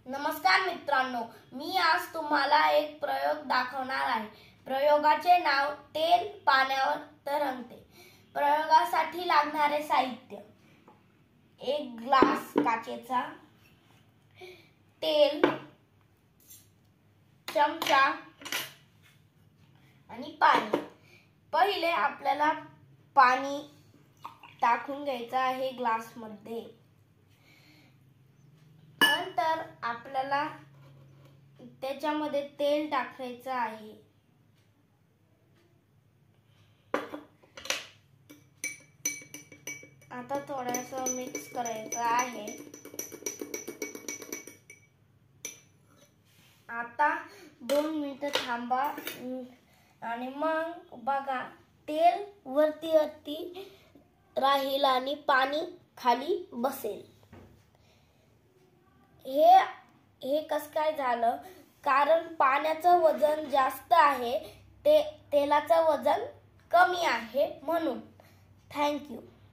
नमस्कार मित्रांनो, मी आज तुम्हाला एक प्रयोग दाखवणार आहे। प्रयोगाचे नाव तेल पाण्यावर तरंगते। प्रयोगासाठी लागणारे साहित्य: एक ग्लास काचेचा, तेल, चमचा आणि पाणी। पहिले आपल्याला पाणी टाकून घ्यायचं आहे ग्लास मध्ये। नंतर आपल्याला त्याच्यामध्ये तेल टाकायचं आहे। आता थोडंसं मिक्स करायचं आहे। आता 2 मिनिटं थांबा आणि मग बघा, तेल वरती राहील आणि पाणी खाली बसेल। हे कसं काय झालं? कारण पाण्याचं वजन जास्त आहे, तेलाचं वजन कमी आहे म्हणून। Thank you.